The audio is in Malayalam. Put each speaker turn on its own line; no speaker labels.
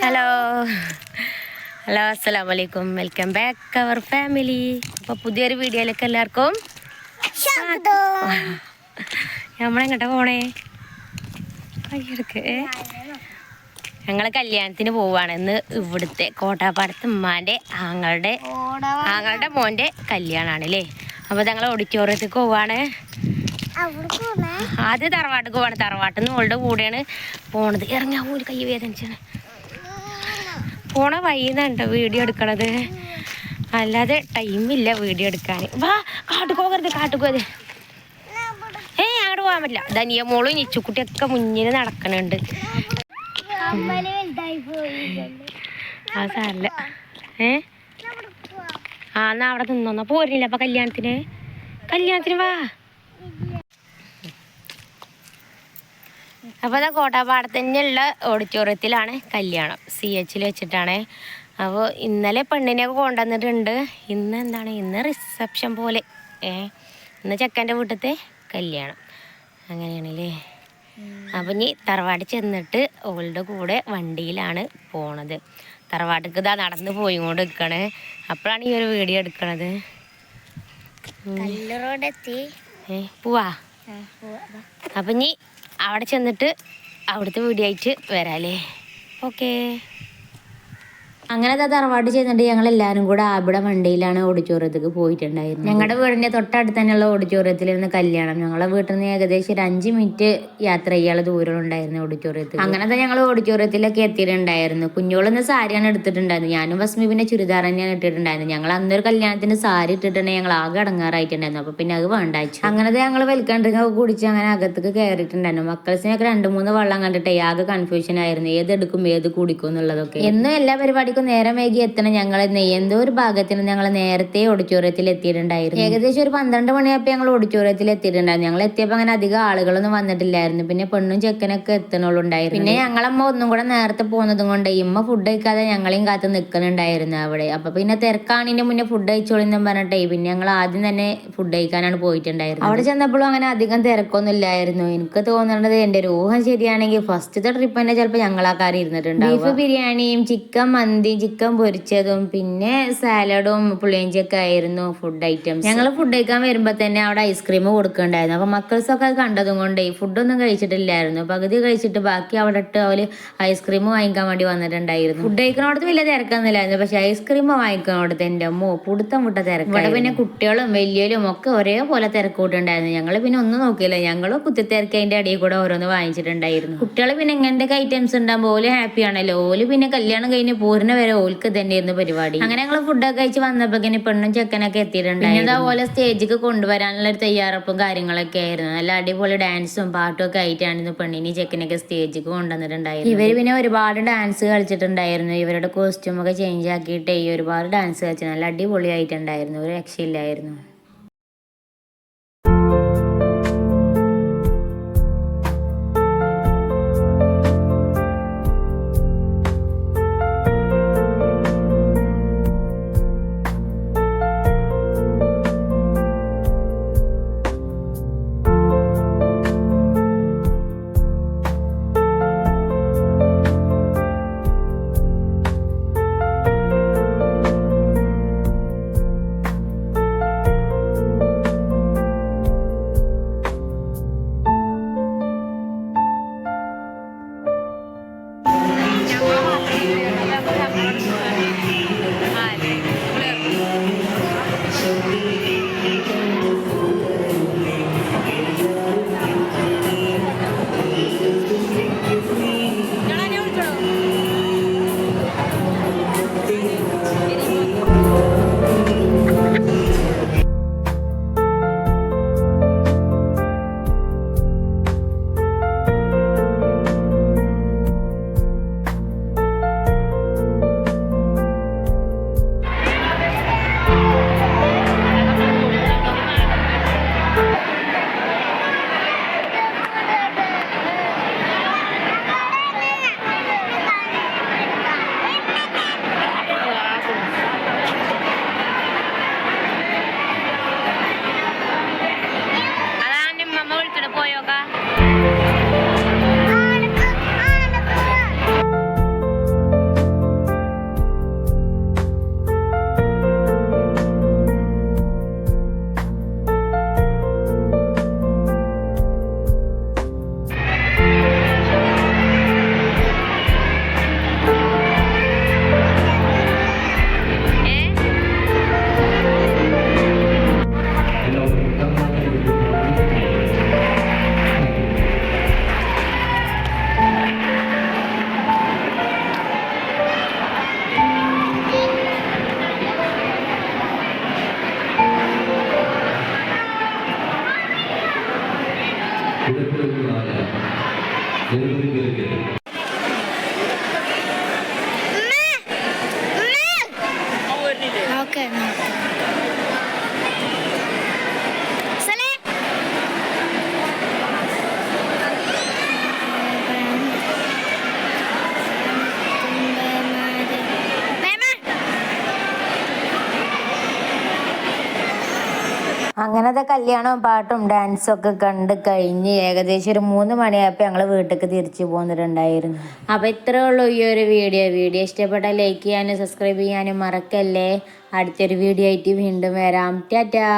ഹലോ ഹലോ അസ്സലാമലൈക്കും. Welcome back our family. അപ്പോൾ പുതിയൊരു വീഡിയോയിലേക്ക് എല്ലാവർക്കും നമ്മളെങ്ങോട്ടാ പോണേ? കയ്യെടുക്ക്. ഞങ്ങൾ കല്യാണത്തിന് പോവാണ്. ഇന്ന് ഇവിടുത്തെ കോട്ടാപ്പാടത്ത് ഉമ്മാൻ്റെ ആങ്ങളുടെ മോൻ്റെ കല്യാണമാണ് അല്ലേ. അപ്പോൾ ഞങ്ങൾ ഓഡിറ്റോറിയത്തേക്ക് പോവാണ്. ആദ്യം തറവാട്ടിക്ക് പോവാണ്. തറവാട്ടിൽ നിന്ന് ഓളുടെ കൂടെയാണ് പോണത്. ഇറങ്ങാൻ ഒരു കൈ വേദനിച്ചാണ്. പോണ വഴിന്നാണ് വീഡിയോ എടുക്കണത്, അല്ലാതെ ടൈമില്ല വീഡിയോ എടുക്കാൻ. വാ കാട്ടുപോകരുത്, കാട്ടുപോകരുത്. അങ്ങോട്ട് പോകാൻ പറ്റില്ല. ധനിയ മോളും ഇച്ചുക്കുട്ടിയൊക്കെ മുന്നിൽ നടക്കണുണ്ട്. ആ സാറില്ല. എന്നാ അവിടെ നിന്നോന്നാ പോരില്ല. അപ്പൊ കല്യാണത്തിന് വാ. അപ്പോൾ അതാ കോട്ടാപ്പാടത്തന്നെയുള്ള ഓഡിറ്റോറിയത്തിലാണ് കല്യാണം. CH വെച്ചിട്ടാണ്. അപ്പോൾ ഇന്നലെ പെണ്ണിനെയൊക്കെ കൊണ്ടുവന്നിട്ടുണ്ട്. ഇന്ന് റിസപ്ഷൻ പോലെ. ഇന്ന് ചെക്കൻ്റെ വീട്ടിലത്തെ കല്യാണം അങ്ങനെയാണല്ലേ. അപ്പം ഇനി തറവാട് ചെന്നിട്ട് ഓളുടെ കൂടെ വണ്ടിയിലാണ് പോണത്. തറവാട്ടിക്ക് ഇതാ നടന്ന് പോയി കൊണ്ട് നിൽക്കണേ. അപ്പോഴാണ് ഈ ഒരു വീഡിയോ എടുക്കണത്. പോവാ. അപ്പം ഇനി അവിടെ ചെന്നിട്ട് അവിടുത്തെ വീഡിയോ ആയിട്ട് വരാല്ലേ. ഓക്കേ. അങ്ങനെ തറവാട് ചെയ്യുന്നുണ്ട്. ഞങ്ങൾ എല്ലാവരും കൂടെ ആബിടെ വണ്ടിയിലാണ് ഓഡിറ്റോറിയത്തേക്ക് പോയിട്ടുണ്ടായിരുന്നത്. ഞങ്ങളുടെ വീടിൻ്റെ തൊട്ടടുത്ത് തന്നെയുള്ള ഓഡിറ്റോറിയത്തിലിരുന്ന് കല്യാണം. ഞങ്ങളെ വീട്ടിൽ നിന്ന് ഏകദേശം ഒരു 5 മിനിറ്റ് യാത്ര ചെയ്യാനുള്ള ദൂരം ഉണ്ടായിരുന്നു ഓഡിറ്റോറിയത്തിൽ. അങ്ങനത്തെ ഞങ്ങൾ ഓഡിറ്റോറിയത്തിലൊക്കെ എത്തിയിട്ടുണ്ടായിരുന്നു. കുഞ്ഞോളൊന്ന് സാരിയാണ് എടുത്തിട്ടുണ്ടായിരുന്നു. ഞാനും ഭസ്മി പിന്നെ ചുരിദാർ തന്നെയാണ് ഇട്ടിട്ടുണ്ടായിരുന്നു. ഞങ്ങൾ അന്നൊരു കല്യാണത്തിന് സാരി ഇട്ടിട്ടുണ്ടെങ്കിൽ ഞങ്ങൾ ആകെ അടങ്ങാറായിട്ടുണ്ടായിരുന്നു. അപ്പോൾ പിന്നെ അത് വേണ്ടാച്ചു. അങ്ങനത്തെ ഞങ്ങൾ വെൽക്കം ഡ്രിങ്ക് ഒക്കെ കുടിച്ച് അങ്ങനെ അകത്തേക്ക് കയറിയിട്ടുണ്ടായിരുന്നു. മക്കൾസിനൊക്കെ 2-3 വെള്ളം കണ്ടിട്ട് ആകെ കൺഫ്യൂഷൻ ആയിരുന്നു, ഏതെടുക്കും ഏത് കുടിക്കും എന്നുള്ളതൊക്കെ. എന്നും എല്ലാ പരിപാടിക്കും നേരം വൈകി എത്തണം. ഞങ്ങൾ എന്തോ ഒരു ഭാഗത്തിന് ഞങ്ങൾ നേരത്തെ ഓഡിറ്റോറിയത്തിൽ എത്തിയിട്ടുണ്ടായിരുന്നു. ഏകദേശം ഒരു 12 മണിയായപ്പോൾ ഞങ്ങൾ ഓഡിറ്റോറിയത്തിൽ എത്തിയിട്ടുണ്ടായിരുന്നു. ഞങ്ങൾ എത്തിയപ്പോൾ അങ്ങനെ അധികം ആളുകളൊന്നും വന്നിട്ടില്ലായിരുന്നു. പിന്നെ പെണ്ണും ചെക്കനൊക്കെ എത്തണുണ്ടായിരുന്നു. പിന്നെ ഞങ്ങളമ്മ ഒന്നും കൂടെ നേരത്തെ പോകുന്നതും കൊണ്ട് ഇമ്മ ഫുഡ് കഴിക്കാതെ ഞങ്ങളെയും കാത്ത് നിൽക്കുന്നുണ്ടായിരുന്നു അവിടെ. അപ്പൊ പിന്നെ തിരക്കാണിന്റെ മുന്നേ ഫുഡ് കഴിച്ചോളിന്നും പറഞ്ഞിട്ടേ പിന്നെ ഞങ്ങൾ ആദ്യം തന്നെ ഫുഡ് കഴിക്കാനാണ് പോയിട്ടുണ്ടായിരുന്നത്. അവിടെ ചെന്നപ്പോഴും അങ്ങനെ അധികം തിരക്കൊന്നും ഇല്ലായിരുന്നു. എനിക്ക് തോന്നുന്നത് എൻ്റെ ഒരു ഊഹം ശരിയാണെങ്കിൽ ഫസ്റ്റത്തെ ട്രിപ്പ് തന്നെ ചിലപ്പോൾ ഞങ്ങളാക്കാർ ഇരുന്നിട്ടുണ്ട്. ബീഫ് ബിരിയാണിയും ചിക്കൻ മന്തി ചിക്കൻ പൊരിച്ചതും പിന്നെ സാലഡും പുളിയഞ്ചിയൊക്കെ ആയിരുന്നു ഫുഡ് ഐറ്റംസ്. ഞങ്ങൾ ഫുഡ് കഴിക്കാൻ വരുമ്പോൾ തന്നെ അവിടെ ഐസ്ക്രീം കൊടുക്കുന്നുണ്ടായിരുന്നു. അപ്പൊ മക്കൾസൊക്കെ അത് കണ്ടതും കൊണ്ടേ ഫുഡൊന്നും കഴിച്ചിട്ടില്ലായിരുന്നു. പകുതി കഴിച്ചിട്ട് ബാക്കി അവിടെ ഇട്ട് അവര് ഐസ്ക്രീം വാങ്ങിക്കാൻ വേണ്ടി വന്നിട്ടുണ്ടായിരുന്നു. ഫുഡ് കഴിക്കണോടത്ത് വലിയ തിരക്കൊന്നുമില്ലായിരുന്നു. പക്ഷെ ഐസ്ക്രീം വാങ്ങിക്കണോടത്ത് എൻ്റെ അമ്മോ പുടുത്തം വിട്ട തിരക്ക്. ഇവിടെ പിന്നെ കുട്ടികളും വലിയലും ഒക്കെ ഒരേപോലെ തിരക്കൂട്ടുണ്ടായിരുന്നു. ഞങ്ങൾ പിന്നെ ഒന്നും നോക്കിയില്ല. ഞങ്ങൾ കുത്തിത്തിരക്ക് അതിന്റെ അടിയിൽ കൂടെ ഓരോന്ന് വാങ്ങിച്ചിട്ടുണ്ടായിരുന്നു. കുട്ടികൾ പിന്നെ ഇങ്ങനത്തെ ഐറ്റംസ് ഉണ്ടാകുമ്പോൾ ഓല് ഹാപ്പിയാണല്ലോ. ഓല് പിന്നെ കല്യാണം കഴിഞ്ഞ് പോരുന്ന വരെ ഓൽക്ക് തന്നെയായിരുന്നു പരിപാടി. അങ്ങനെ ഞങ്ങൾ ഫുഡൊക്കെ കഴിച്ച് വന്നപ്പോഴേക്കും പെണ്ണും ചെക്കനൊക്കെ എത്തിയിട്ടുണ്ടായിരുന്നു. പിന്നെ അതുപോലെ സ്റ്റേജിക്ക് കൊണ്ടുവരാനുള്ള ഒരു തയ്യാറെടുപ്പും കാര്യങ്ങളൊക്കെ ആയിരുന്നു. നല്ല അടിപൊളി ഡാൻസും പാട്ടും ഒക്കെ ആയിട്ടായിരുന്നു പെണ്ണിനെയും ചെക്കനൊക്കെ സ്റ്റേജിക്ക് കൊണ്ടുവന്നിട്ടുണ്ടായിരുന്നു. ഇവർ പിന്നെ ഒരുപാട് ഡാൻസ് കളിച്ചിട്ടുണ്ടായിരുന്നു. ഇവരുടെ കോസ്റ്റ്യൂം ഒക്കെ ചേഞ്ച് ആക്കിയിട്ട് ഒരുപാട് ഡാൻസ് കളിച്ചു. നല്ല അടിപൊളിയായിട്ടുണ്ടായിരുന്നു. ഒരു രക്ഷയില്ലായിരുന്നു. അങ്ങനത്തെ കല്യാണവും പാട്ടും ഡാൻസും ഒക്കെ കണ്ട് കഴിഞ്ഞ് ഏകദേശം ഒരു 3 മണിയായപ്പോൾ ഞങ്ങൾ വീട്ടിലേക്ക് തിരിച്ചു പോന്നിട്ടുണ്ടായിരുന്നു. അപ്പോൾ ഇത്രേ ഉള്ളൂ ഈ ഒരു വീഡിയോ ഇഷ്ടപ്പെട്ടാൽ ലൈക്ക് ചെയ്യാനും സബ്സ്ക്രൈബ് ചെയ്യാനും മറക്കല്ലേ. അടുത്തൊരു വീഡിയോ ആയിട്ട് വീണ്ടും വരാം. ടാറ്റാ.